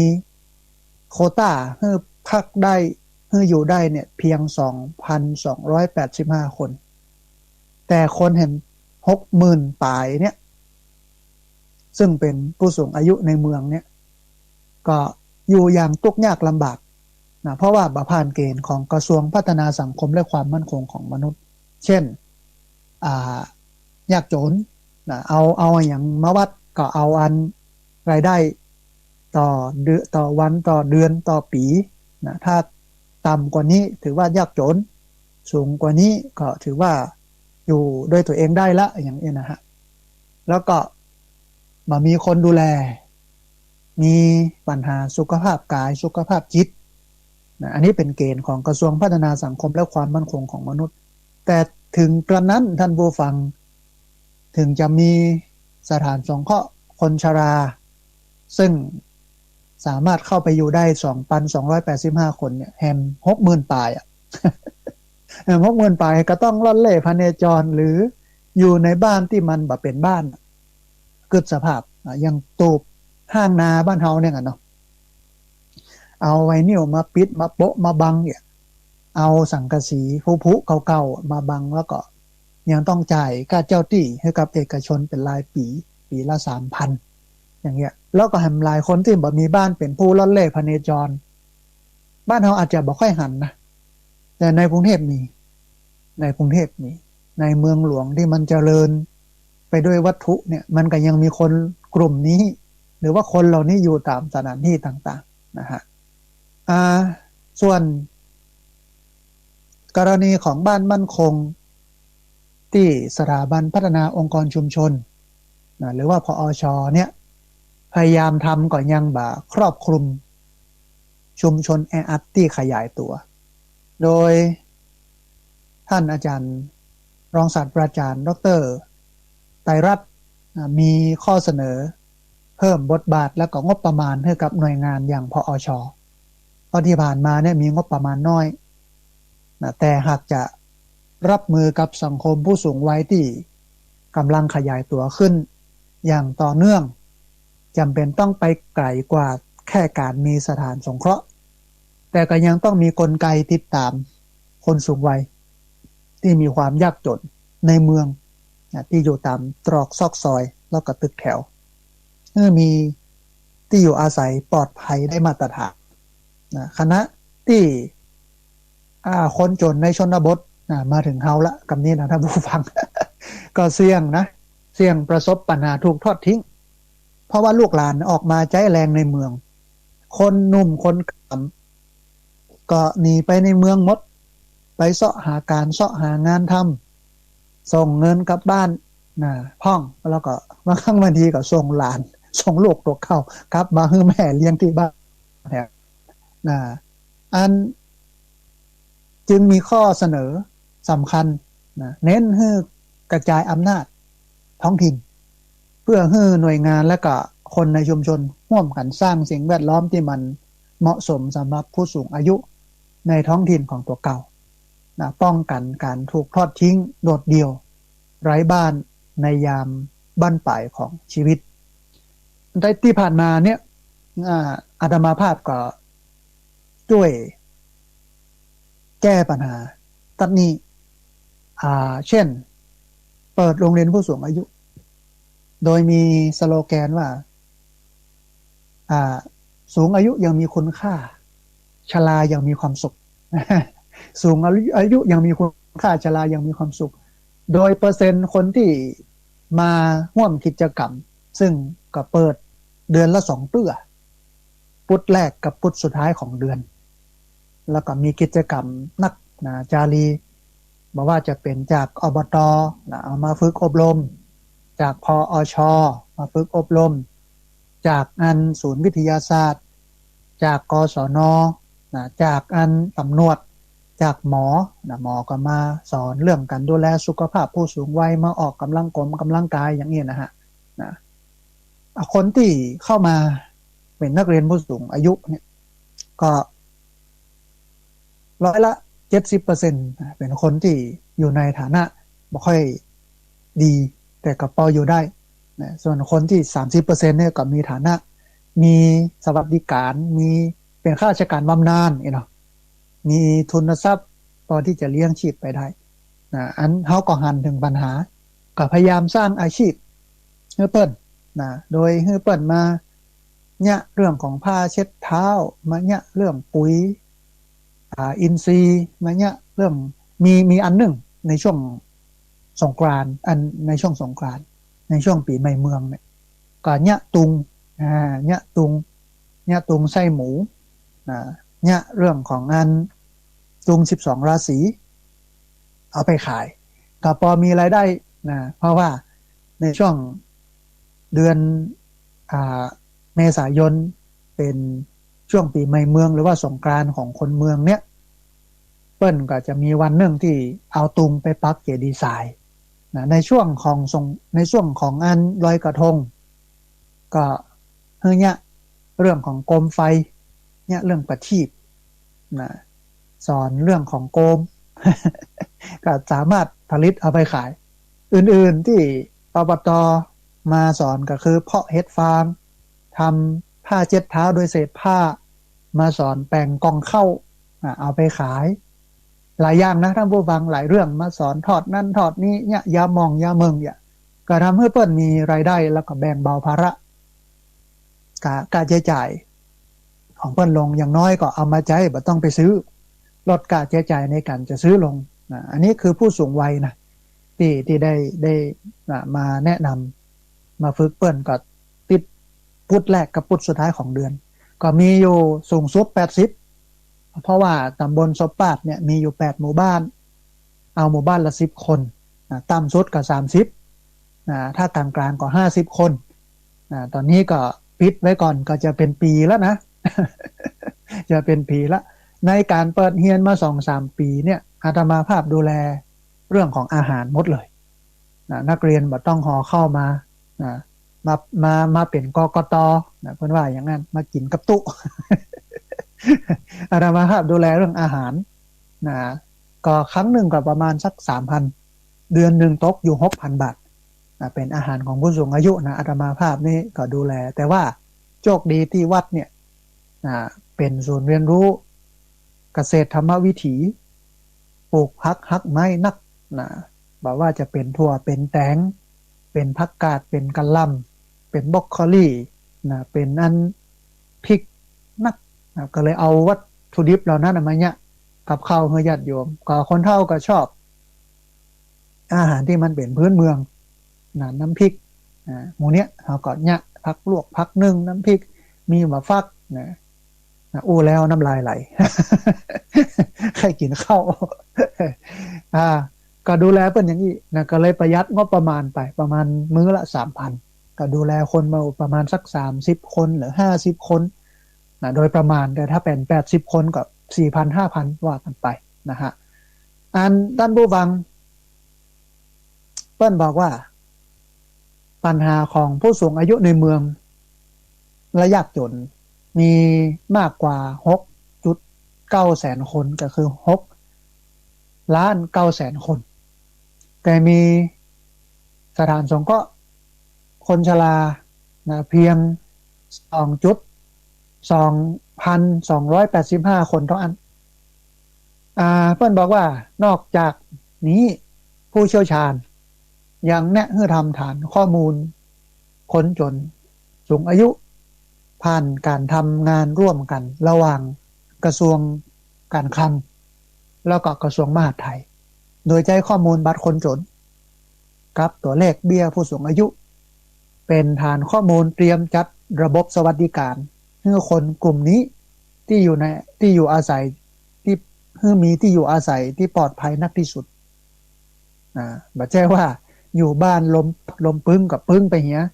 โควต้าให้พักได้ให้อยู่ได้เนี่ยเพียง 2,285 คนแต่คนเห็น 60,000 ปลายเนี่ยซึ่งเป็นผู้สูงอายุในเมืองเนี่ยก็อยู่อย่างทุกข์ยากลำบากนะเพราะว่าบ่ผ่านเกณฑ์ของกระทรวงพัฒนาสังคมและความมั่นคงของมนุษย์เช่นยากจนนะเอาอย่างมาวัดก็เอาอันรายได้ต่อเดือนต่อวันต่อเดือนต่อปีนะถ้าต่ำกว่านี้ถือว่ายากจนสูงกว่านี้ก็ถือว่าอยู่ด้วยตัวเองได้ละอย่างนี้นะฮะแล้วก็มามีคนดูแลมีปัญหาสุขภาพกายสุขภาพจิตนะอันนี้เป็นเกณฑ์ของกระทรวงพัฒนาสังคมและความมั่นคงของมนุษย์แต่ถึงกระนั้นท่านผู้ฟังถึงจะมีสถานสงเคราะห์คนชราซึ่งสามารถเข้าไปอยู่ได้ 2,285 คนเนี่ยแฮม 60,000 ปลายอ่ะ 60,000 ปลายก็ต้องล่อนเล่พเนจรหรืออยู่ในบ้านที่มันแบบเป็นบ้านเกิดสภาพอย่างตูบห้างนาบ้านเฮาเนี่ยกันเนาะเอาไวนิลมาปิดมาโปะมาบังเนี่ยเอาสังกะสีผุเก่าๆมาบังแล้วก็ยังต้องจ่ายค่าเจ้าที่ให้กับเอกชนเป็นรายปีละ 3,000 อย่างเงี้ยแล้วก็แหมหลายคนที่บ่มีบ้านเป็นผู้ล่อนเล่พเนจรบ้านเฮาอาจจะบ่ค่อยหันนะแต่ในกรุงเทพมีในเมืองหลวงที่มันเจริญไปด้วยวัตถุเนี่ยมันก็ยังมีคนกลุ่มนี้หรือว่าคนเหล่านี้อยู่ตามสถานที่ต่างๆนะฮะส่วนกรณีของบ้านมั่นคงที่สถาบันพัฒนาองค์กรชุมชนนะหรือว่าพอชเนี่ยพยายามทำก่อนยังบ่าครอบคลุมชุมชนแออัดที่ขยายตัวโดยท่านอาจารย์รองศาสตราจารย์ดร.ไตรรัตน์มีข้อเสนอเพิ่มบทบาทและก็งบประมาณให้กับหน่วยงานอย่างพอชเพราะที่ผ่านมาเนี่ยมีงบประมาณน้อยนะแต่หากจะรับมือกับสังคมผู้สูงวัยที่กำลังขยายตัวขึ้นอย่างต่อเนื่องจำเป็นต้องไปไกลกว่าแค่การมีสถานสงเคราะห์แต่ก็ยังต้องมีกลไกติดตามคนสูงวัยที่มีความยากจนในเมืองที่อยู่ตามตรอกซอกซอยแล้วก็ตึกแถวมีที่อยู่อาศัยปลอดภัยได้มาตรฐานคณะที่คนจนในชนบทมาถึงเฮาละกับนี้นะท่านผู้ฟัง ก็เสี่ยงประสบปัญหาถูกทอดทิ้งเพราะว่าลูกหลานออกมาใจแรงในเมืองคนหนุ่มคนขำก็หนีไปในเมืองหมดไปเสาะหาการเสาะหางานทำส่งเงินกลับบ้านพ่องแล้วก็บางทีก็ส่งหลานส่งลูกตัวเข้ากลับมาให้แม่เลี้ยงที่บ้านเนี่ยอันจึงมีข้อเสนอสำคัญเน้นให้กระจายอำนาจท้องถิ่นเพื่อให้หน่วยงานและก็คนในชุมชนร่วมกันสร้างสิ่งแวดล้อมที่มันเหมาะสมสำหรับผู้สูงอายุในท้องถิ่นของตัวเก่าป้องกันการถูกทอดทิ้งโดดเดี่ยวไร้บ้านในยามบั้นปลายของชีวิตในที่ผ่านมาเนี่ยอาตมาภาพก็ช่วยแก้ปัญหาตัดนี้เช่นเปิดโรงเรียนผู้สูงอายุโดยมีสโลแกนว่าสูงอายุยังมีคุณค่าชรายังมีความสุข สูงอายุยังมีคุณค่าชรายังมีความสุขโดยเปอร์เซ็นต์คนที่มาร่วมกิจกรรมซึ่งก็เปิดเดือนละ2เตื้อพุธแรกกับพุธสุดท้ายของเดือนแล้วก็มีกิจกรรมนักจารีบอกว่าจะเป็นจากอบต.เอามาฝึกอบรมจากพอช.มาฝึกอบรมจากอันศูนย์วิทยาศาสตร์จากกศน.จากอันตำรวจ จากหมอนะหมอก็มาสอนเรื่องการดูแลสุขภาพผู้สูงวัยมาออกกำลังกายอย่างนี้นะฮะนะคนที่เข้ามาเป็นนักเรียนผู้สูงอายุเนี่ยก็70%เป็นคนที่อยู่ในฐานะไม่ค่อยดีแต่ก็พออยู่ได้นะส่วนคนที่30%เนี่ยก็มีฐานะมีสวัสดิการมีเป็นข้าราชการบำนาญเนาะมีทุนทรัพย์พอที่จะเลี้ยงชีพไปได้นะอันเขาก็หันถึงปัญหาก็พยายามสร้างอาชีพให้เปิ้นนะโดยให้เปิ้นมาเนี่ยเรื่องของผ้าเช็ดเท้ามาเนี่ยเรื่องปุ๋ยอินทรีย์มาเนี่ยเรื่องมีอันหนึ่งในช่วงสงกรานต์ในช่วงสงกรานต์ในช่วงปีใหม่เมืองเนี่ยก็เนี่ยตุงเนี่ยตุงไส้หมูเนี่ยเรื่องของงานตุง12ราศีเอาไปขายก็พอมีรายได้นะเพราะว่าในช่วงเดือนเมษายนเป็นช่วงปีใหม่เมืองหรือว่าสงกรานต์ของคนเมืองเนี่ยเปิ้นก็จะมีวันหนึ่งที่เอาตุงไปปักเจดีย์ทรายนะในช่วงของงานลอยกระทงก็เนี่ยเรื่องของโคมไฟเนี่ยเรื่องประทีปนะสอนเรื่องของโคม ก็สามารถผลิตเอาไปขายอื่นๆที่อบต.มาสอนก็คือเพาะเห็ดฟางทำผ้าเช็ดเท้าโดยเศษผ้ามาสอนแปลงกองเข้าเอาไปขายหลายอย่างนะท่านผู้ฟังหลายเรื่องมาสอนทอดนั่นทอดนี้เนี่ยยามองยาเมืองเนี่ยก็ทำให้เปิ้ลมีรายได้แล้วก็แบ่งเบาภาระการใช้จ่ายของเปิ้ลลงอย่างน้อยก็เอามาใช้บ่ต้องไปซื้อลดการใช้จ่ายในการจะซื้อลงอันนี้คือผู้สูงวัยนะที่ได้มาแนะนำมาฝึกเปิ้ลก็ติดพุธแรกกับพุธสุดท้ายของเดือนก็มีอยู่สูงสุด80เพราะว่าตำบลศพปาดเนี่ยมีอยู่8หมู่บ้านเอาหมู่บ้านละ10คนต่ำสุดก็30ถ้ากลางๆก็50คนตอนนี้ก็ปิดไว้ก่อนก็จะเป็นปีแล้วนะ จะเป็นปีละในการเปิดเรียนมา 2-3 ปีเนี่ยอาตมาภาพดูแลเรื่องของอาหารหมดเลยนักเรียนบ่ต้องห่อเข้ามามาเป็นกกตเพิ่นว่าอย่างนั้นมากินกับตุ อาตมาภาพดูแลเรื่องอาหารก็ครั้งหนึ่งก็ประมาณสัก 3,000 เดือนหนึ่งตกอยู่ 6,000 บาทเป็นอาหารของผู้สูงอายุนะอาตมาภาพนี่ก็ดูแลแต่ว่าโชคดีที่วัดเนี่ยเป็นศูนย์เรียนรู้เกษตรธรรมวิถีปลูกพักฮักไม้นักบอกว่าจะเป็นถั่วเป็นแตงเป็นผักกาดเป็นกะหล่ำเป็นบรอกโคลีเป็นอันพริกนักก็เลยเอาวัตถุดิบเหล่านั้นมาเนี่ยกับข้าวเฮือญาติโยมก็คนเฒ่าก็ชอบอาหารที่มันเป็นพื้นเมืองน้ำพริกหมูเนี้ยเขาก็เนี่ยพักลวกพักนึ่งน้ำพริกมีมะฟักอู้แล้วน้ำลายไหล ใครกินข้าว ก็ดูแลเพิ่นอย่างนี้นะก็เลยประหยัดงบประมาณไปประมาณมื้อละ 3,000 ก็ดูแลคนมาประมาณสัก30คนหรือ50คนโดยประมาณแต่ถ้าเป็น80คนก็ 4,000 5,000 ว่ากันไปนะฮะด้านผู้ฟังเปิ้ลบอกว่าปัญหาของผู้สูงอายุในเมืองและยากจนมีมากกว่า 6.9 แสนคนก็คือ6,900,000 คนแต่มีสถานสงเคราะห์คนชราเพียง 2.285 คนเท่านั้นเพื่อนบอกว่านอกจากนี้ผู้เชี่ยวชาญยังแนะให้ทำฐานข้อมูลคนจนสูงอายุผ่านการทำงานร่วมกันระหว่างกระทรวงการคลังแล้วก็กระทรวงมหาดไทยโดยใช้ข้อมูลบัตรคนจนกับตัวเลขเบี้ยผู้สูงอายุเป็นฐานข้อมูลเตรียมจัดระบบสวัสดิการให้คนกลุ่มนี้ที่อยู่อาศัยที่มีที่อยู่อาศัยที่ปลอดภัยนักที่สุดบ่ใช่ว่าอยู่บ้านลมปึ้งกับปึ้งไปเหี้ย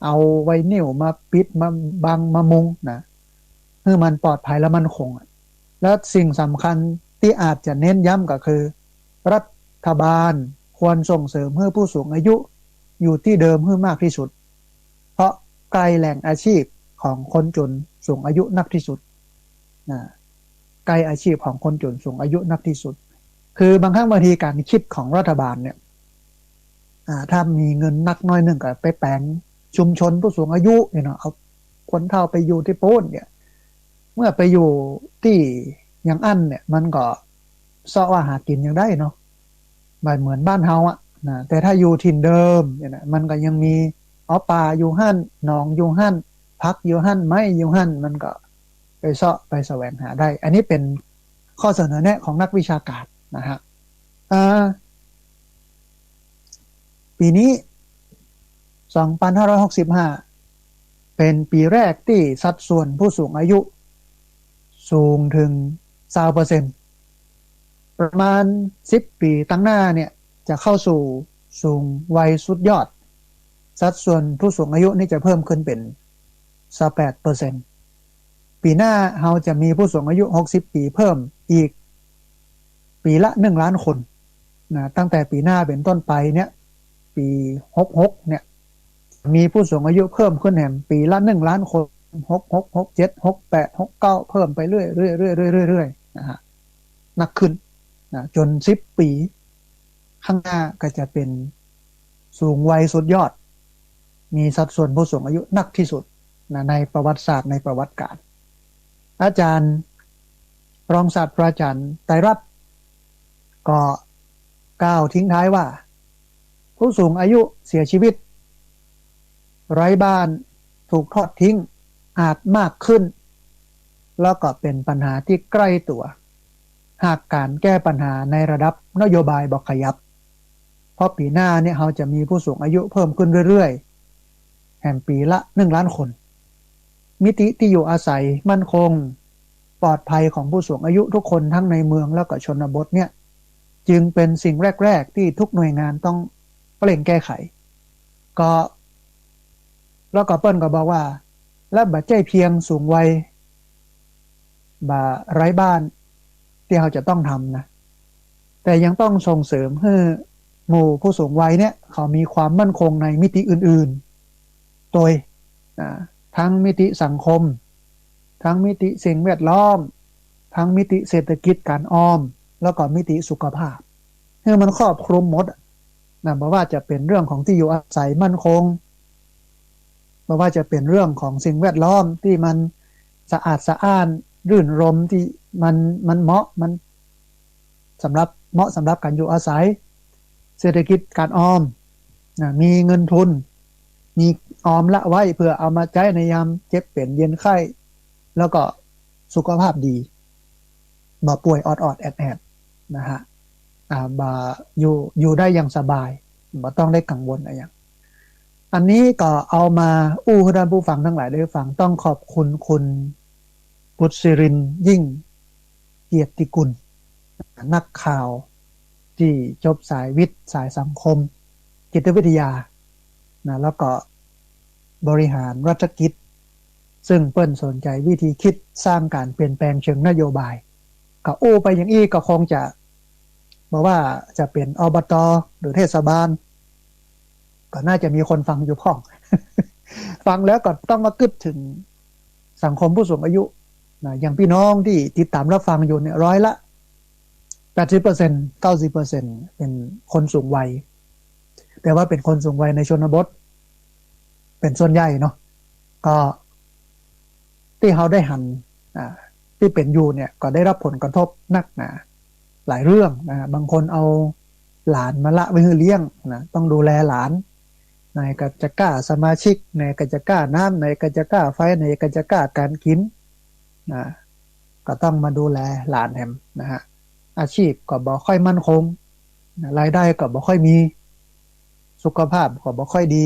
เอาไว้นิ่วมาปิดมาบังมามุงให้มันปลอดภัยและมั่นคงแล้วสิ่งสำคัญ ที่อาจจะเน้นย้ำก็คือรัฐบาลควรส่งเสริมให้ผู้สูงอายุอยู่ที่เดิมให้มากที่สุดเพราะไกลแหล่งอาชีพของคนจนสูงอายุนักที่สุดนะไกลอาชีพของคนจนสูงอายุนักที่สุดคือบางครั้งบางทีการคิดของรัฐบาลเนี่ยถ้ามีเงินนักน้อยหนึ่งก็ไปแปลงชุมชนผู้สูงอายุเนี่ยเนาะเอาคนเฒ่าไปอยู่ที่โป้นเนี่ยเมื่อไปอยู่ที่ยังอั้นเนี่ยมันก็เสาะว่าหากินยังได้เนาะไม่เหมือนบ้านเฮาอะนะแต่ถ้าอยู่ถิ่นเดิมเนี่ยนะมันก็ยังมีป่าอยู่หั่นหนองอยู่หั่นพักอยู่หั่นไม้อยู่หั่นมันก็ไปเสาะไปแสวงหาได้อันนี้เป็นข้อเสนอแนะของนักวิชาการนะฮะปีนี้2565เป็นปีแรกที่สัดส่วนผู้สูงอายุสูงถึง 20% ประมาณ10ปีตั้งหน้าเนี่ยจะเข้าสู่สูงวัยสุดยอดสัดส่วนผู้สูงอายุนี่จะเพิ่มขึ้นเป็น 18% ปีหน้าเราจะมีผู้สูงอายุ60ปีเพิ่มอีกปีละ1 ล้านคนนะตั้งแต่ปีหน้าเป็นต้นไปเนี่ยปี66เนี่ยมีผู้สูงอายุเพิ่มขึ้นแห่งปีละ1 ล้านคน66 67 68 69เพิ่มไปเรื่อยๆเรื่อยๆนะฮะนักขึ้นนะจน10ปีข้างหน้าก็จะเป็นสูงวัยสุดยอดมีสัดส่วนผู้สูงอายุนักที่สุดนะในประวัติศาสตร์ในประวัติการอาจารย์รองศาสตราจารย์ไตรรัตน์ก็กล่าวทิ้งท้ายว่าผู้สูงอายุเสียชีวิตไร้บ้านถูกทอดทิ้งอาจมากขึ้นแล้วก็เป็นปัญหาที่ใกล้ตัวหากการแก้ปัญหาในระดับนโยบายบอกขยับเพราะปีหน้าเนี่ยเราจะมีผู้สูงอายุเพิ่มขึ้นเรื่อยๆแห่งปีละ1 ล้านคนมิติที่อยู่อาศัยมั่นคงปลอดภัยของผู้สูงอายุทุกคนทั้งในเมืองแล้วก็ชนบทเนี่ยจึงเป็นสิ่งแรกๆที่ทุกหน่วยงานต้องเร่งแก้ไขก็แล้วก็เปิ้ลก็บอกว่าและบัดใจเพียงสูงวัยบ่ไร้บ้านที่เราจะต้องทำนะแต่ยังต้องส่งเสริมให้หมู่ผู้สูงวัยเนี่ยเขามีความมั่นคงในมิติอื่นๆโดยทั้งมิติสังคมทั้งมิติสิ่งแวดล้อมทั้งมิติเศรษฐกิจการออมแล้วก็มิติสุขภาพให้มันครอบคลุมหมดนะไม่ว่าจะเป็นเรื่องของที่อยู่อาศัยมั่นคงไม่ว่าจะเป็นเรื่องของสิ่งแวดล้อมที่มันสะอาดสะอ้านรื่นรมที่มันเหมาะมันสำหรับการอยู่อาศัยเศรษฐกิจการออมนะมีเงินทุนมีออมละไว้เพื่อเอามาใช้ในยามเจ็บเป็นเย็นไข้แล้วก็สุขภาพดีบ่ป่วยออดแอดนะฮะบ่อยู่ได้อย่างสบายบ่ต้องได้กังวลอะไรอย่างอันนี้ก็เอามาอู้ให้ท่านผู้ฟังทั้งหลายได้ฟังต้องขอบคุณคุณบุตรศิรินทร์ยิ่งเกียรติกุลนักข่าวที่จบสายวิทย์สายสังคมจิตวิทยานะแล้วก็บริหารรัฐกิจซึ่งเปิ้นสนใจวิธีคิดสร้างการเปลี่ยนแปลงเชิงนโยบายก็อู้ไปอย่างอี้ก็คงจะบอกว่าจะเป็นอบต.หรือเทศบาลก็น่าจะมีคนฟังอยู่พ่อง ฟังแล้วก็ต้องมากึดถึงสังคมผู้สูงอายุนะอย่างพี่น้องที่ติดตามรับฟังอยู่เนี่ย80% 90% เป็นคนสูงวัยแต่ว่าเป็นคนสูงวัยในชนบทเป็นส่วนใหญ่เนาะก็ที่เขาได้หันที่เป็นอยู่เนี่ยก็ได้รับผลกระทบนักหนาหลายเรื่องนะบางคนเอาหลานมาละไว้ให้เลี้ยงนะต้องดูแลหลานในก็จะกล้าสมาชิกในก็จะกล้าน้ำในก็จะกล้าไฟในก็จะกล้าการกินนะก็ต้องมาดูแลหลานแฮมนะฮะอาชีพก็บ่ค่อยมั่นคงรายได้ก็บ่ค่อยมีสุขภาพก็บ่ค่อยดี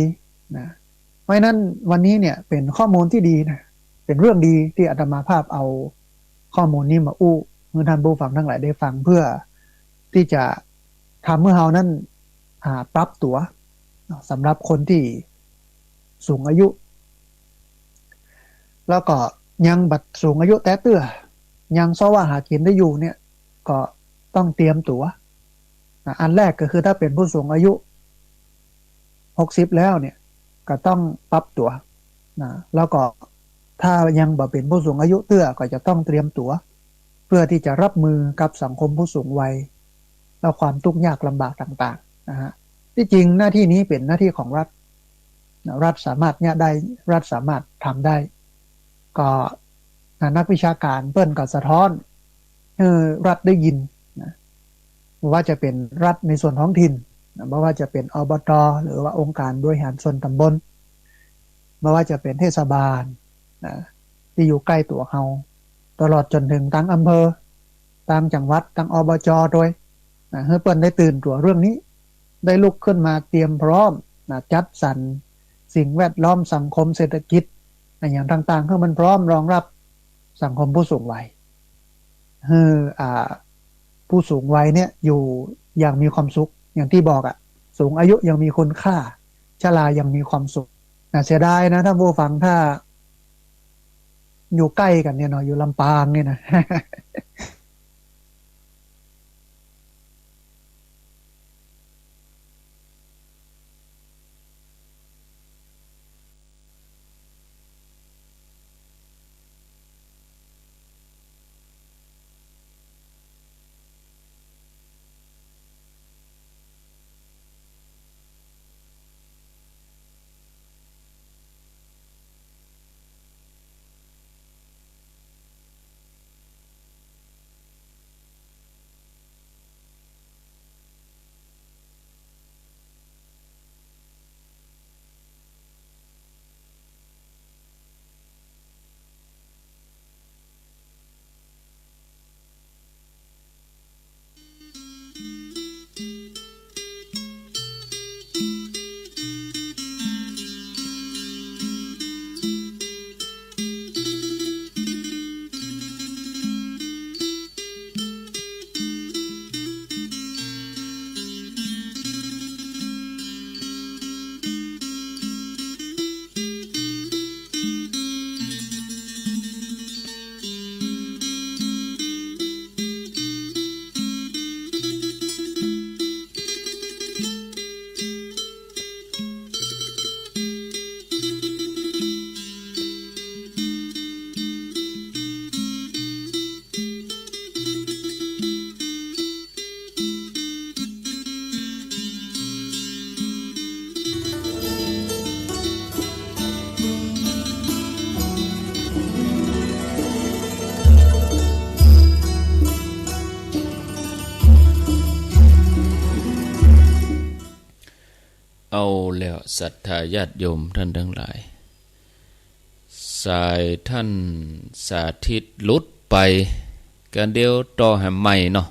นะเพราะนั้นวันนี้เนี่ยเป็นข้อมูลที่ดีนะเป็นเรื่องดีที่อาตมาภาพเอาข้อมูลนี้มาอู้เมื่อท่านผู้ฟังทั้งหลายได้ฟังเพื่อที่จะทำเมื่อเฮานั้นปรับตัวสำหรับคนที่สูงอายุแล้วก็ยังบัดสูงอายุแต่เตื้อยังซ้อว่าหากินได้อยู่เนี่ย ก็ต้องเตรียมตัวอันแรกก็คือถ้าเป็นผู้สูงอายุ60แล้วเนี่ยก็ต้องปรับตัวนะแล้วก็ถ้ายังบ่เป็นผู้สูงอายุเตื้อก็จะต้องเตรียมตัวเพื่อที่จะรับมือกับสังคมผู้สูงวัยและความทุกข์ยากลำบากต่างๆนะฮะที่จริงหน้าที่นี้เป็นหน้าที่ของรัฐรัฐสามารถเนี่ยได้รัฐสามารถทำได้ก็นักวิชาการเปิ้นก็สะท้อนรัฐได้ยินนะว่าจะเป็นรัฐในส่วนท้องถิ่นไม่ว่าจะเป็นอบต.หรือว่าองค์การบริหารส่วนตำบลไม่ว่าจะเป็นเทศบาลที่อยู่ใกล้ตัวเราตลอดจนถึงตั้งอำเภอตั้งจังหวัดตั้งอบจ.โดยให้เปิ้นได้ตื่นตัวเรื่องนี้ได้ลุกขึ้นมาเตรียมพร้อมจัดสรรสิ่งแวดล้อมสังคมเศรษฐกิจอย่างต่างๆให้มันพร้อมรองรับสังคมผู้สูงวัยให้ผู้สูงวัยเนี่ยอยู่อย่างมีความสุขอย่างที่บอกสูงอายุยังมีคุณค่าชรายังมีความสุขเสียดายนะท่านผู้ฟังถ้าอยู่ใกล้กันเนี่ยเนาะอยู่ลำปางเนี่ยนะเอาแล้วศรัทธาญาติโยมท่านทั้งหลายสายท่านสาธิตลุดไปกันเดียวต่อแห่ใหม่เนาะ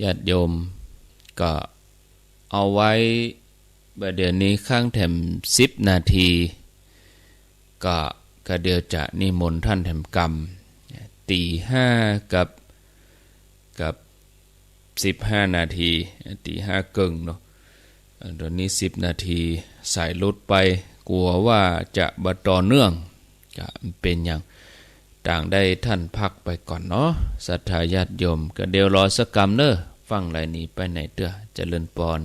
ญาติโยมก็เอาไว้ประเดี๋ยวนี้ข้างแถม10 นาทีก็เดียวจะนิมนต์ท่านแถมกรรมตีห้ากับ15 นาทีตีห้าครึ่งเนาะตอนนี้10 นาทีสายลุดไปกลัวว่าจะบ่ต่อเนื่องจะเป็นอย่างต่างได้ท่านพักไปก่อนเนาะศรัทธาญาติโยมก็เดี๋ยวรอสักกรรมเด้อฟังไรนี้ไปไหนเด้อเจริญพร